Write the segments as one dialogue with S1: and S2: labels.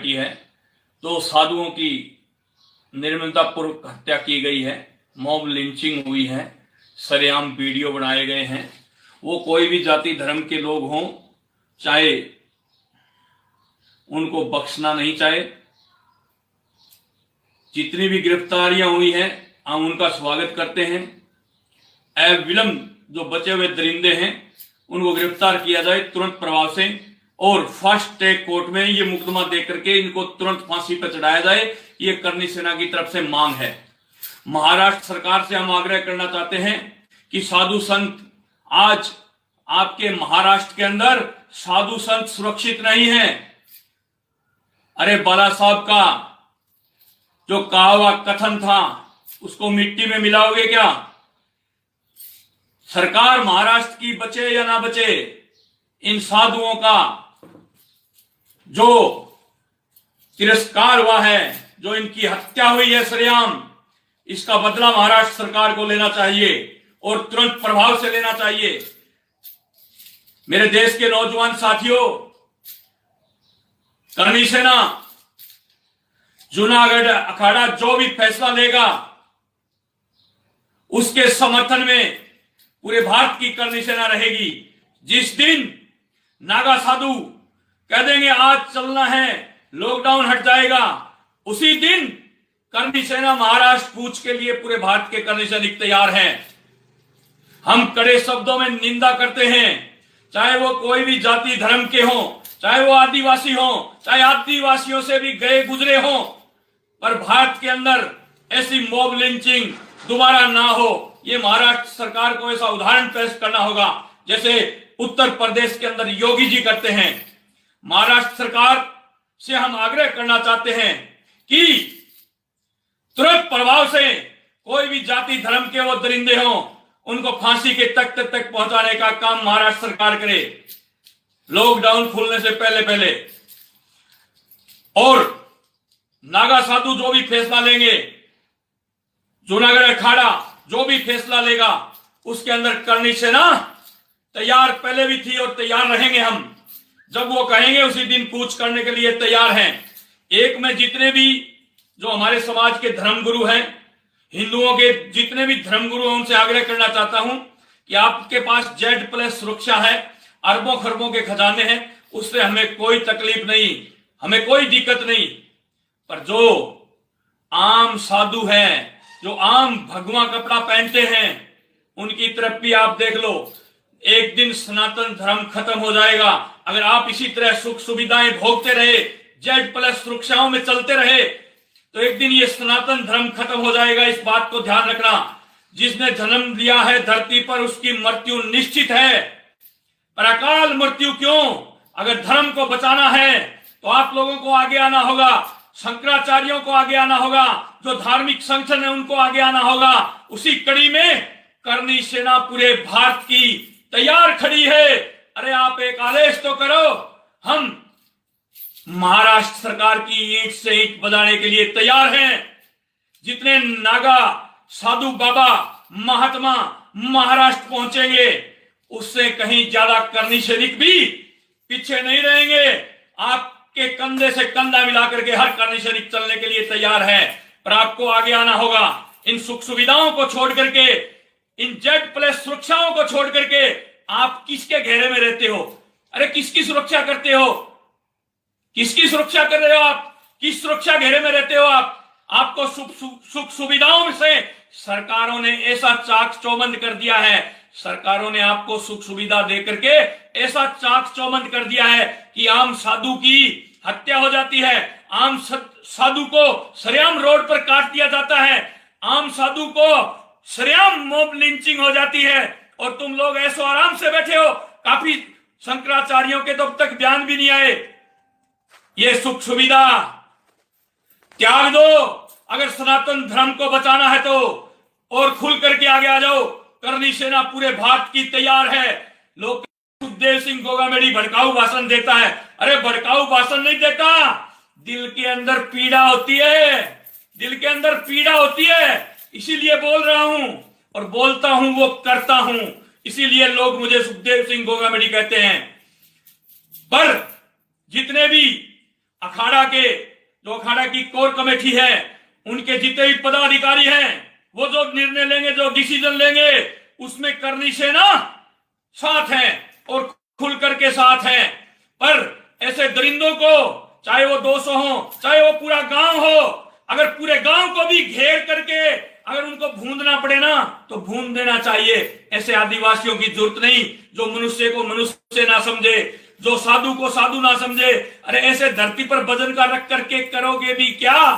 S1: Party है, तो साधुओं की निर्ममतापूर्वक हत्या की गई है, मॉब लिंचिंग हुई है, सरेआम वीडियो बनाए गए हैं। वो कोई भी जाति धर्म के लोग हों, चाहे उनको बख्शना नहीं चाहे। जितनी भी गिरफ्तारियां हुई हैं हम उनका स्वागत करते हैं। अविलंब जो बचे हुए दरिंदे हैं उनको गिरफ्तार किया जाए तुरंत प्रभाव से, और फास्ट ट्रैक कोर्ट में ये मुकदमा दे करके इनको तुरंत फांसी पर चढ़ाया जाए। ये करनी सेना की तरफ से मांग है। महाराष्ट्र सरकार से हम आग्रह करना चाहते हैं कि साधु संत, आज आपके महाराष्ट्र के अंदर साधु संत सुरक्षित नहीं है। अरे बाला साहब का जो कहा हुआ कथन था उसको मिट्टी में मिलाओगे क्या? सरकार महाराष्ट्र की बचे या ना बचे, इन साधुओं का जो तिरस्कार हुआ है, जो इनकी हत्या हुई है सरेआम, इसका बदला महाराष्ट्र सरकार को लेना चाहिए और तुरंत प्रभाव से लेना चाहिए। मेरे देश के नौजवान साथियों, करनी सेना जूनागढ़ अखाड़ा जो भी फैसला लेगा उसके समर्थन में पूरे भारत की करनी सेना रहेगी। जिस दिन नागा साधु कह देंगे आज चलना है, लॉकडाउन हट जाएगा, उसी दिन करनी सेना महाराष्ट्र कूच के लिए पूरे भारत के करनी सैनिक तैयार हैं। हम कड़े शब्दों में निंदा करते हैं, चाहे वो कोई भी जाति धर्म के हों, चाहे वो आदिवासी हों, चाहे आदिवासियों से भी गए गुजरे हों, पर भारत के अंदर ऐसी मॉब लिंचिंग दोबारा ना हो। ये महाराष्ट्र सरकार को ऐसा उदाहरण पेश करना होगा जैसे उत्तर प्रदेश के अंदर योगी जी करते हैं। महाराष्ट्र सरकार से हम आग्रह करना चाहते हैं कि तुरंत प्रभाव से कोई भी जाति धर्म के वो दरिंदे हों उनको फांसी के तख्त तक पहुंचाने का काम महाराष्ट्र सरकार करे, लॉकडाउन खुलने से पहले पहले। और नागा साधु जो भी फैसला लेंगे, जूनागढ़ अखाड़ा जो भी फैसला लेगा, उसके अंदर करनी सेना तैयार पहले भी थी और तैयार रहेंगे। हम जब वो कहेंगे उसी दिन कूच करने के लिए तैयार हैं। एक में जितने भी जो हमारे समाज के धर्मगुरु हैं, हिंदुओं के जितने भी धर्मगुरु हैं, उनसे आग्रह करना चाहता हूं कि आपके पास Z+ सुरक्षा है, अरबों खरबों के खजाने हैं, उससे हमें कोई तकलीफ नहीं, हमें कोई दिक्कत नहीं। पर जो आम साधु हैं, जो आम भगवा कपड़ा पहनते हैं, उनकी तरफ भी आप देख लो। एक दिन सनातन धर्म खत्म हो जाएगा अगर आप इसी तरह सुख सुविधाएं भोगते रहे, Z+ सुरक्षाओं में चलते रहे, तो एक दिन ये सनातन धर्म खत्म हो जाएगा। इस बात को ध्यान रखना। जिसने जन्म लिया है धरती पर उसकी मृत्यु निश्चित है, पर अकाल मृत्यु क्यों? अगर धर्म को बचाना है तो आप लोगों को आगे आना होगा, शंकराचार्यों को आगे आना होगा, जो धार्मिक संगठन है उनको आगे आना होगा। उसी कड़ी में करनी सेना पूरे भारत की तैयार खड़ी है। अरे आप एक आदेश तो करो, हम महाराष्ट्र सरकार की ईंट से ईंट बजाने के लिए तैयार हैं। जितने नागा साधु बाबा महात्मा महाराष्ट्र पहुंचेंगे, उससे कहीं ज्यादा करनी सैनिक भी पीछे नहीं रहेंगे। आपके कंधे से कंधा मिलाकर के हर करनी सैनिक चलने के लिए तैयार है, पर आपको आगे आना होगा। इन सुख सुविधाओं को छोड़ करके, इन Z+ सुरक्षाओं को छोड़ करके आप किसके घेरे में रहते हो? अरे किसकी सुरक्षा करते हो? किसकी सुरक्षा कर रहे हो आप? किस सुरक्षा घेरे में रहते हो आप? आपको सुख सुविधाओं से सरकारों ने ऐसा चाक चौबंद कर दिया है, सरकारों ने आपको सुख सुविधा दे करके ऐसा चाक चौबंद कर दिया है कि आम साधु की हत्या हो जाती है, आम साधु को सरेआम रोड पर काट दिया जाता है, आम साधु को सरेआम मॉब लिंचिंग हो जाती है, और तुम लोग ऐसो आराम से बैठे हो। काफी शंकराचार्यों के तो अब तक बयान भी नहीं आए। ये सुख सुविधा त्याग दो। अगर सनातन धर्म को बचाना है तो और खुल करके आगे आ जाओ। करनी सेना पूरे भारत की तैयार है। लोग सुखदेव सिंह गोगामेडी भड़काऊ भाषण देता है। अरे भड़काऊ भाषण नहीं देता, दिल के अंदर पीड़ा होती है, दिल के अंदर पीड़ा होती है, इसीलिए बोल रहा हूं, और बोलता हूं वो करता हूं, इसीलिए लोग मुझे सुखदेव सिंह गोगामेडी कहते हैं। पर जितने भी अखाड़ा के, जो अखाड़ा की कोर कमेटी है, उनके जितने भी पदाधिकारी हैं, वो जो निर्णय लेंगे, जो डिसीजन लेंगे, उसमें करनी सेना साथ है और खुल करके साथ है। पर ऐसे दरिंदों को, चाहे वो 200 हो, चाहे वो पूरा गांव हो, अगर पूरे गांव को भी घेर करके अगर उनको भूंदना पड़े ना, तो भूंद देना चाहिए। ऐसे आदिवासियों की जरूरत नहीं जो मनुष्य को मनुष्य ना समझे, जो साधु को साधु ना समझे। अरे ऐसे धरती पर वजन का रख करके करोगे भी क्या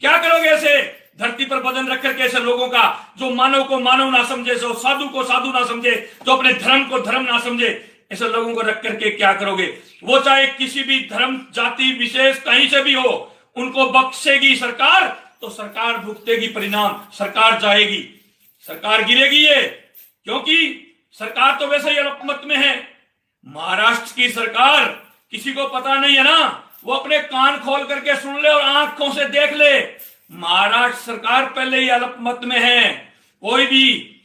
S1: करोगे? ऐसे धरती पर वजन रख करके ऐसे लोगों का, जो मानव को मानव ना समझे, जो साधु को साधु ना समझे, जो अपने धर्म को धर्म ना समझे, ऐसे लोगों को रख करके क्या करोगे? वो चाहे किसी भी धर्म जाति विशेष कहीं से भी हो, उनको बख्शेगी सरकार तो सरकार भुगतेगी परिणाम, सरकार जाएगी, सरकार गिरेगी। ये क्योंकि सरकार तो वैसे ही अल्पमत में है। महाराष्ट्र की सरकार किसी को पता नहीं है ना, वो अपने कान खोल करके सुन ले और आंखों से देख ले। महाराष्ट्र सरकार पहले ही अल्पमत में है। कोई भी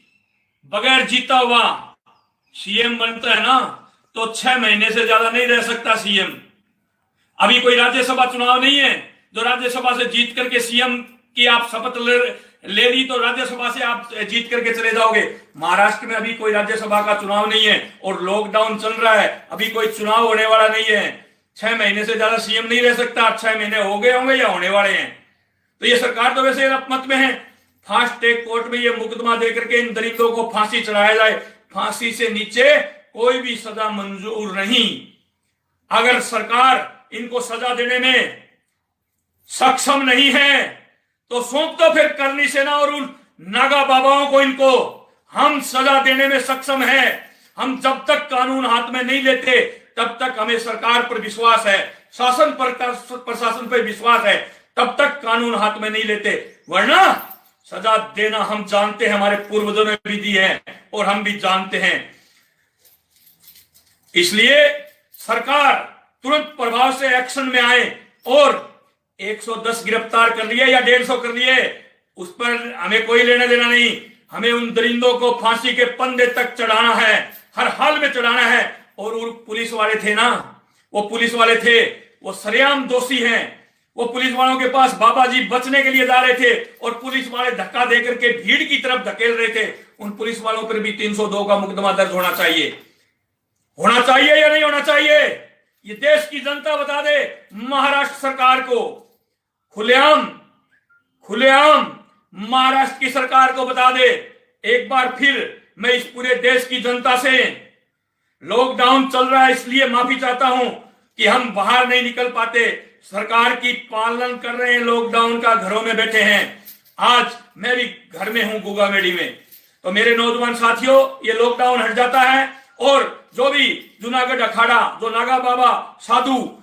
S1: बगैर जीता हुआ सीएम बनता है ना, तो 6 महीने से ज्यादा नहीं रह सकता सीएम। अभी कोई राज्यसभा चुनाव नहीं है जो राज्यसभा से जीत करके सीएम की आप शपथ ले ली तो राज्यसभा से आप जीत करके चले जाओगे। महाराष्ट्र में अभी कोई राज्यसभा का चुनाव नहीं है और लॉकडाउन चल रहा है, अभी कोई चुनाव होने वाला नहीं है। 6 महीने से ज्यादा सीएम नहीं रह सकता। 6 महीने हो गए होंगे या होने वाले हैं। तो ये सरकार तो वैसे अल्पमत में है। फास्ट ट्रैक कोर्ट में ये मुकदमा देकर के इन दलितों को फांसी चढ़ाया जाए, फांसी से नीचे कोई भी सजा मंजूर नहीं। अगर सरकार इनको सजा देने में सक्षम नहीं है तो सौंप दो फिर करनी सेना और उन नागा बाबाओं को। इनको हम सजा देने में सक्षम है। हम जब तक कानून हाथ में नहीं लेते तब तक हमें सरकार पर विश्वास है, शासन पर, प्रशासन पर विश्वास है, तब तक कानून हाथ में नहीं लेते। वरना सजा देना हम जानते हैं, हमारे पूर्वजों ने भी दी है और हम भी जानते हैं। इसलिए सरकार तुरंत प्रभाव से एक्शन में आए और 110 गिरफ्तार कर लिए या 150 कर लिए, उस पर हमें कोई लेना देना नहीं। हमें उन दरिंदों को फांसी के फंदे तक चढ़ाना है, हर हाल में चढ़ाना है। और वो पुलिस वाले थे ना, वो पुलिस वाले थे, वो सरेआम दोषी हैं। वो पुलिस वालों के पास बाबा जी बचने के लिए जा रहे थे और पुलिस वाले धक्का देकर के भीड़ की तरफ धकेल रहे थे। उन पुलिस वालों पर भी 302 का मुकदमा दर्ज होना चाहिए या नहीं होना चाहिए? ये देश की जनता बता दे महाराष्ट्र सरकार को। खुलेआम महाराष्ट्र की सरकार को बता दे। एक बार फिर मैं इस पूरे देश की जनता से, लॉकडाउन चल रहा है इसलिए माफी चाहता हूं कि हम बाहर नहीं निकल पाते, सरकार की पालन कर रहे हैं, लॉकडाउन का, घरों में बैठे हैं। आज मैं भी घर में हूं गुगामेड़ी में। तो मेरे नौजवान साथियों, ये लॉकडाउन हट जाता है और जो भी जूनागढ़ अखाड़ा, जो नागा बाबा साधु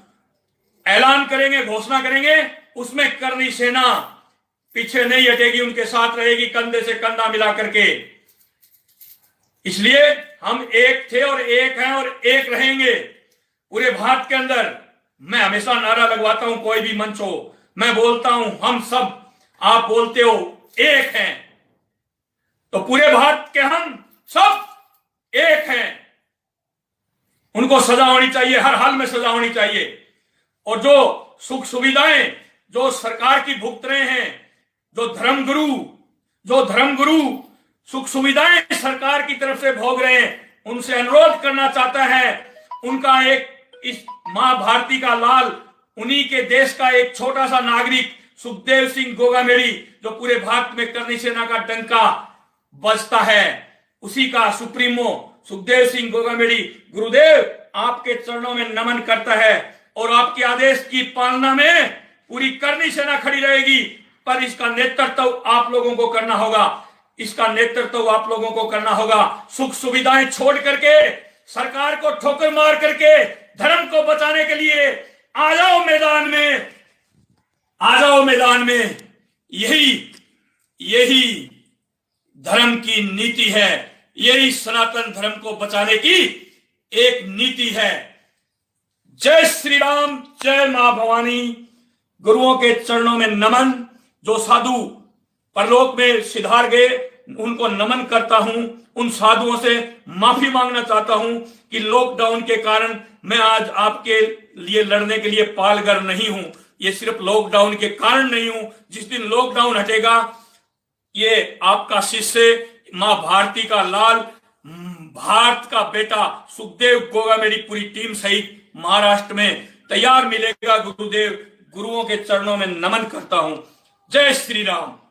S1: ऐलान करेंगे, घोषणा करेंगे, उसमें करनी सेना पीछे नहीं हटेगी, उनके साथ रहेगी, कंधे से कंधा मिला करके। इसलिए हम एक थे और एक हैं और एक रहेंगे पूरे भारत के अंदर। मैं हमेशा नारा लगवाता हूं, कोई भी मंच हो, मैं बोलता हूं हम सब, आप बोलते हो एक हैं। तो पूरे भारत के हम सब एक हैं। उनको सजा होनी चाहिए, हर हाल में सजा होनी चाहिए। और जो सुख सुविधाएं जो सरकार की भुगत रहे हैं, जो धर्मगुरु सुख सुविधाएं सरकार की तरफ से भोग रहे हैं, उनसे अनुरोध करना चाहता है, उनका एक, इस मां भारती का लाल, उन्हीं के देश का एक छोटा सा नागरिक सुखदेव सिंह गोगामेड़ी, जो पूरे भारत में करनी सेना का डंका बजता है, उसी का सुप्रीमो सुखदेव सिंह गोगामेड़ी गुरुदेव आपके चरणों में नमन करता है और आपके आदेश की पालना में पूरी करनी सेना खड़ी रहेगी। पर इसका नेतृत्व आप लोगों को करना होगा, इसका नेतृत्व आप लोगों को करना होगा। सुख सुविधाएं छोड़ करके, सरकार को ठोकर मार करके धर्म को बचाने के लिए आ जाओ मैदान में, आ जाओ मैदान में। यही धर्म की नीति है, यही सनातन धर्म को बचाने की एक नीति है। जय श्री राम, जय मां भवानी। गुरुओं के चरणों में नमन। जो साधु परलोक में सिधार गए, उनको नमन करता हूं। उन साधुओं से माफी मांगना चाहता हूं कि लॉकडाउन के कारण मैं आज आपके लिए लड़ने के लिए पालगर नहीं हूं। ये सिर्फ लॉकडाउन के कारण नहीं हूं। जिस दिन लॉकडाउन हटेगा, ये आपका शिष्य, मां भारती का लाल, भारत का बेटा सुखदेव गोगा, मेरी पूरी टीम सहित महाराष्ट्र में तैयार मिलेगा। गुरुदेव गुरुओं के चरणों में नमन करता हूं। जय श्री राम।